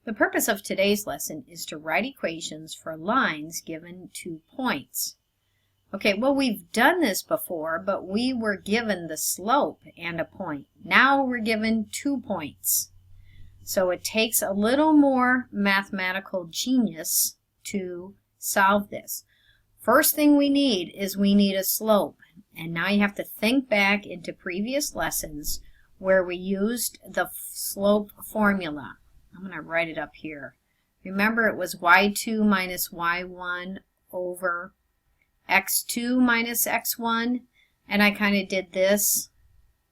The purpose of today's lesson is to write equations for lines given 2 points. Okay, well, we've done this before, but we were given the slope and a point. Now we're given 2 points. So it takes a little more mathematical genius to solve this. First thing we need is we need a slope. And now you have to think back into previous lessons where we used the slope formula. I'm going to write it up here. Remember, it was y2 minus y1 over x2 minus x1. And I kind of did this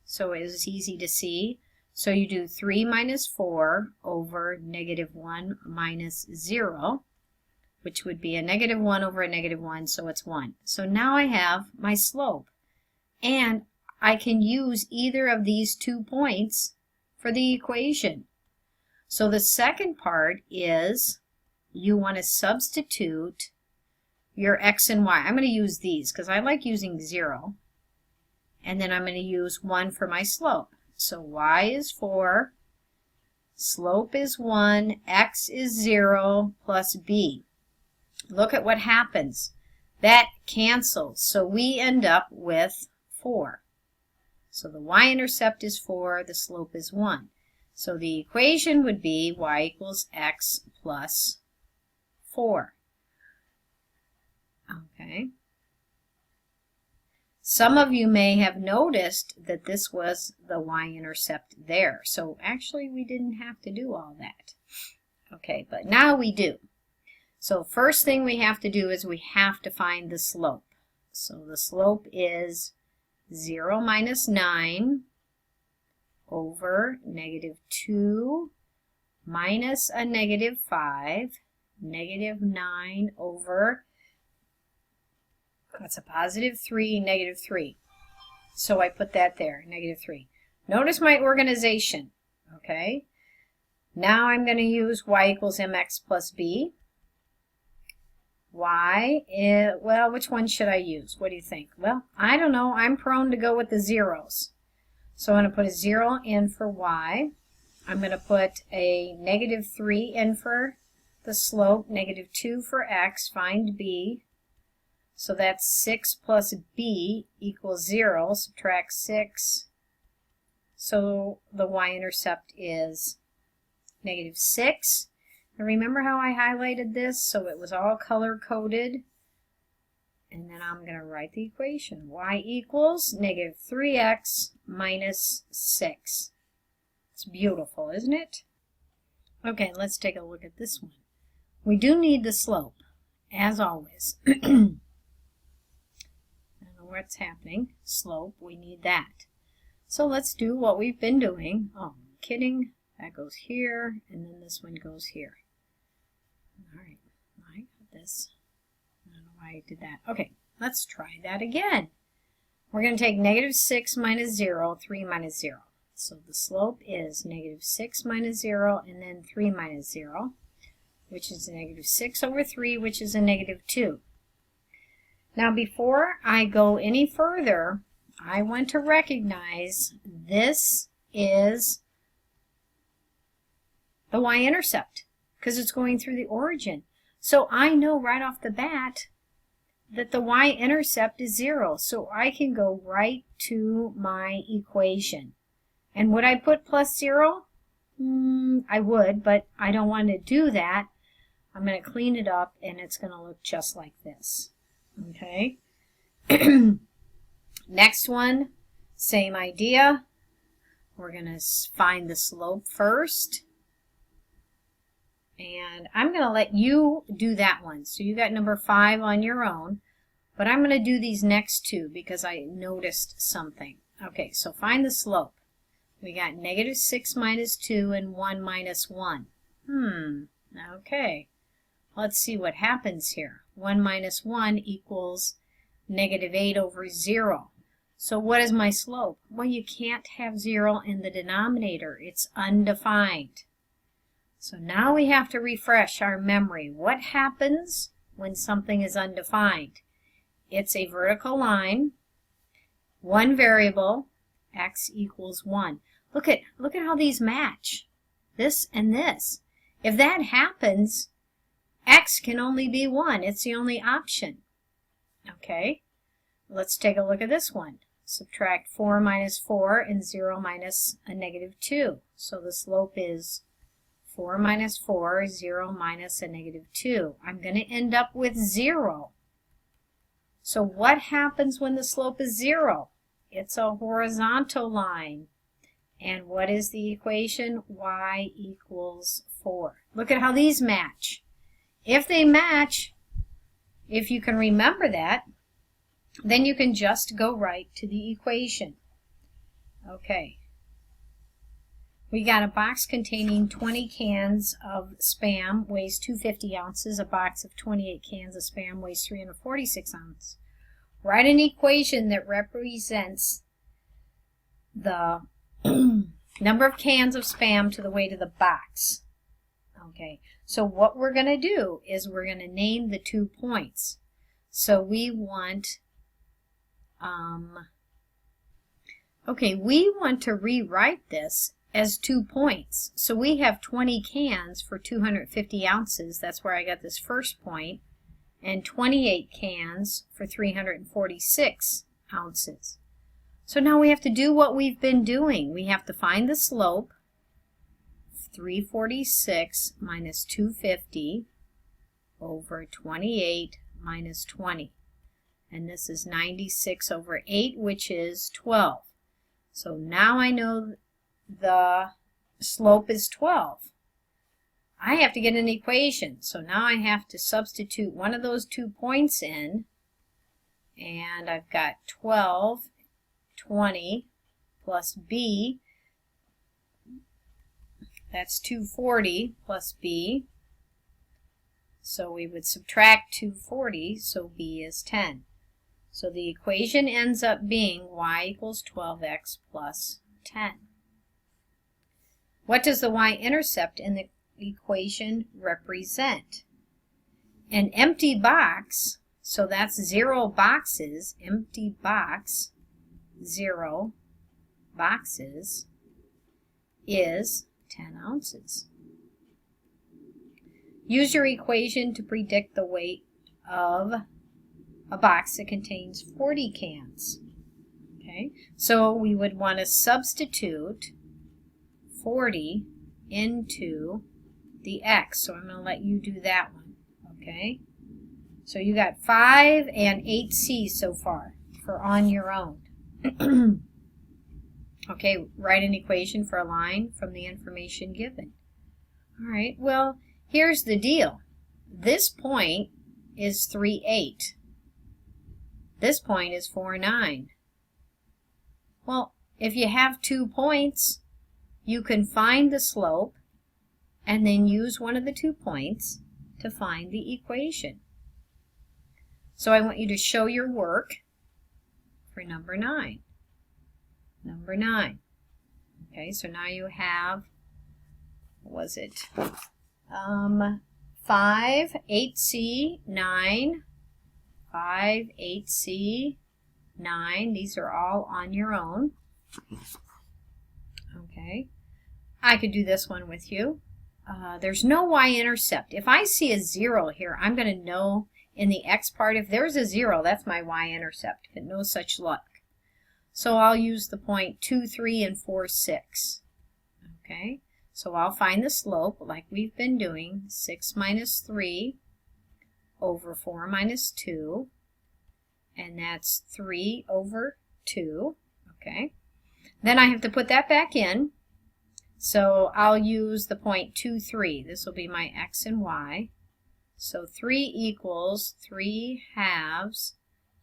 so it was easy to see. So you do 3 minus 4 over negative 1 minus 0, which would be a negative 1 over a negative 1, so it's 1. So now I have my slope. And I can use either of these 2 points for the equation. So the second part is you want to substitute your x and y. I'm going to use these because I like using 0. And then I'm going to use 1 for my slope. So y is 4, slope is 1, x is 0 plus b. Look at what happens. That cancels. So we end up with 4. So the y-intercept is 4, the slope is 1. So the equation would be y equals x plus 4. Okay. Some of you may have noticed that this was the y-intercept there. So actually we didn't have to do all that. Okay, but now we do. So first thing we have to do is we have to find the slope. So the slope is 0 minus 9 over negative 2 minus a negative 5, negative 9 over, that's a positive 3, negative 3. So I put that there, negative 3. Notice my organization, okay? Now I'm going to use y equals mx plus b. Well, which one should I use? What do you think? Well, I don't know. I'm prone to go with the zeros. So I'm going to put a 0 in for y. I'm going to put a negative 3 in for the slope, negative 2 for x, find b. So that's 6 plus b equals 0. Subtract 6. So the y-intercept is negative 6. And remember how I highlighted this? So it was all color-coded. And then I'm going to write the equation. Y equals negative 3x minus 6. It's beautiful, isn't it? Okay, let's take a look at this one. We do need the slope, as always. I don't know what's happening. Slope, we need that. So let's do what we've been doing. Oh, I'm kidding. That goes here, and then this one goes here. Alright, I got this. I don't know why I did that. Okay, let's try that again. We're going to take negative 6 minus 0, 3 minus 0. So the slope is negative 6 minus 0, and then 3 minus 0, which is negative 6 over 3, which is a negative 2. Now before I go any further, I want to recognize this is the y-intercept, because it's going through the origin. So I know right off the bat that the y-intercept is 0. So I can go right to my equation. And would I put plus 0? I would, but I don't want to do that. I'm going to clean it up, and it's going to look just like this. Okay? Next one, same idea. We're going to find the slope first. And I'm going to let you do that one. So you got number 5 on your own. But I'm going to do these next two because I noticed something. Okay, so find the slope. We got negative 6 minus 2 and 1 minus 1. Okay. Let's see what happens here. 1 minus 1 equals negative 8 over 0. So what is my slope? Well, you can't have 0 in the denominator. It's undefined. So now we have to refresh our memory. What happens when something is undefined? It's a vertical line, one variable, x equals 1. Look at how these match, this and this. If that happens, x can only be 1. It's the only option. Okay, let's take a look at this one. Subtract 4 minus 4 and 0 minus a negative 2. So the slope is 4 minus 4, 0 minus a negative 2. I'm going to end up with 0. So what happens when the slope is 0? It's a horizontal line. And what is the equation? Y equals 4. Look at how these match. If they match, if you can remember that, then you can just go right to the equation. Okay. We got a box containing 20 cans of Spam, weighs 250 ounces. A box of 28 cans of Spam weighs 346 ounces. Write an equation that represents the number of cans of Spam to the weight of the box. Okay, so what we're going to do is we're going to name the 2 points. So we want, we want to rewrite this as 2 points. So we have 20 cans for 250 ounces. That's where I got this first point. And 28 cans for 346 ounces. So now we have to do what we've been doing. We have to find the slope, 346 minus 250 over 28 minus 20. And this is 96 over 8, which is 12. So now I know the slope is 12. I have to get an equation. So now I have to substitute one of those 2 points in. And I've got 12, 20 plus b. That's 240 plus b. So we would subtract 240, so b is 10. So the equation ends up being y equals 12x plus 10. What does the y-intercept in the equation represent? An empty box, so that's 0 boxes, empty box, 0 boxes, is 10 ounces. Use your equation to predict the weight of a box that contains 40 cans. Okay, so we would want to substitute 40 into the x. So I'm going to let you do that one. Okay, so you got 5 and 8c so far for on your own. Okay, write an equation for a line from the information given. All right, well, here's the deal. This point is 3,8. This point is 4,9. Well, if you have 2 points, you can find the slope and then use one of the 2 points to find the equation. So I want you to show your work for number 9. Number 9. Okay, so now you have, what was it? 5, 8c, 9, 5, 8c, 9. These are all on your own. Okay, I could do this one with you. There's no y-intercept. If I see a 0 here, I'm going to know in the x part, if there's a 0, that's my y-intercept, but no such luck. So I'll use the point 2, 3, and 4, 6. Okay, so I'll find the slope like we've been doing, 6 minus 3 over 4 minus 2, and that's 3 over 2. Okay, then I have to put that back in. So I'll use the point 2, 3. This will be my x and y. So 3 equals 3 halves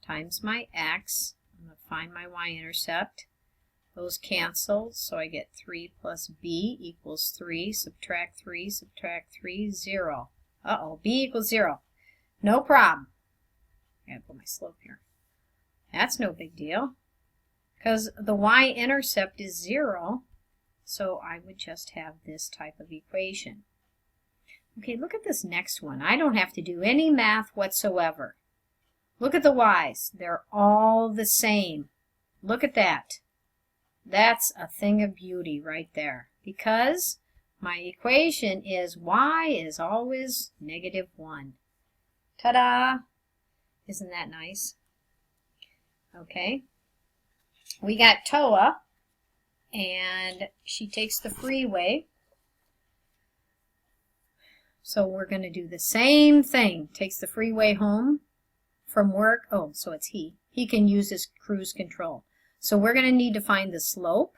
times my x. I'm going to find my y-intercept. Those cancel, so I get 3 plus b equals 3. Subtract 3, 0. Uh-oh, b equals 0. No problem. I gotta put my slope here. That's no big deal, because the y-intercept is 0, so I would just have this type of equation. Okay, look at this next one. I don't have to do any math whatsoever. Look at the y's. They're all the same. Look at that. That's a thing of beauty right there, because My equation is y is always -1. Ta-da! Isn't that nice? Okay. We got Toa, and she takes the freeway. So we're going to do the same thing. Takes the freeway home from work. Oh, so it's he. He can use his cruise control. So we're going to need to find the slope,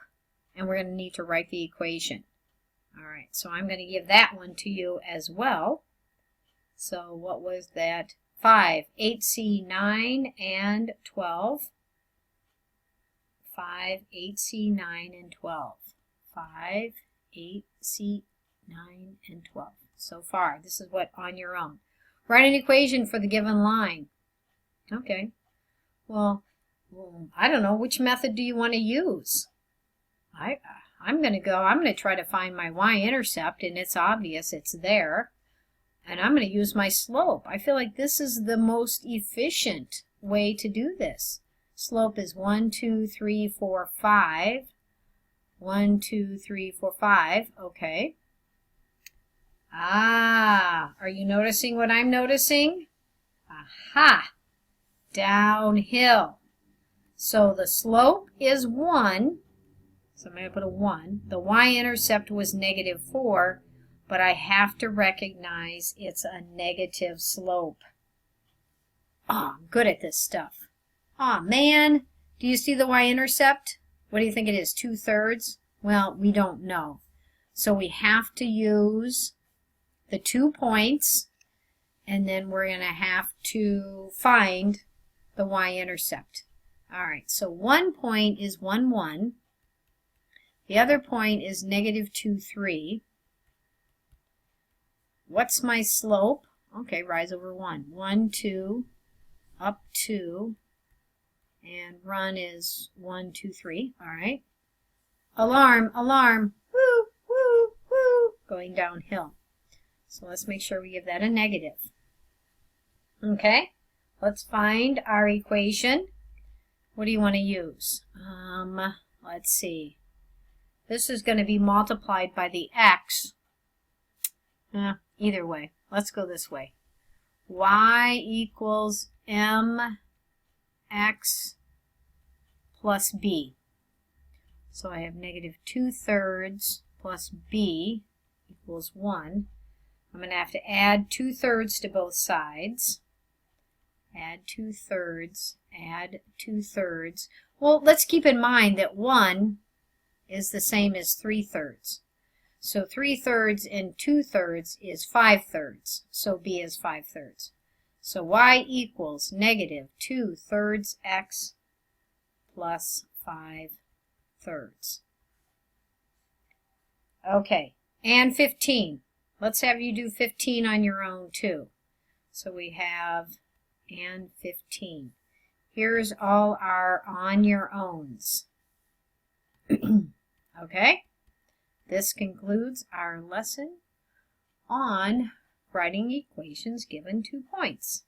and we're going to need to write the equation. All right, so I'm going to give that one to you as well. So what was that? 5, 8c, 9, and 12. 5, 8c, 9, and 12. 5, 8c, 9, and 12. So far, this is what on your own. Write an equation for the given line. Okay. Well, I don't know. Which method do you want to use? I'm going to try to find my y-intercept, and it's obvious it's there. And I'm going to use my slope. I feel like this is the most efficient way to do this. Slope is 1, 2, 3, 4, 5. 1, 2, 3, 4, 5. Okay. Ah, are you noticing what I'm noticing? Aha! Downhill. So the slope is 1. So I'm going to put a 1. The y-intercept was -4, but I have to recognize it's a negative slope. Oh, I'm good at this stuff. Oh, man. Do you see the y-intercept? What do you think it is, 2/3? Well, we don't know. So we have to use the 2 points, and then we're going to have to find the y-intercept. All right, so one point is 1, 1. The other point is -2, 3. What's my slope? Okay, rise over 1. 1, 2, up 2, and run is 1, 2, 3. All right. Alarm, alarm, woo, woo, woo, going downhill. So let's make sure we give that a negative. Okay, let's find our equation. What do you want to use? Let's see. This is going to be multiplied by the x. Either way, let's go this way. Y equals mx plus b. So I have -2/3 plus b equals 1. I'm going to have to add 2/3 to both sides. Add 2/3, add 2/3. Well, let's keep in mind that 1 is the same as 3/3. So 3/3 and 2/3 is 5/3. So b is 5/3. So y equals -2/3 x plus 5/3. Okay, and 15. Let's have you do 15 on your own too. So we have and 15. Here's all our on your owns. Okay, this concludes our lesson on writing equations given 2 points.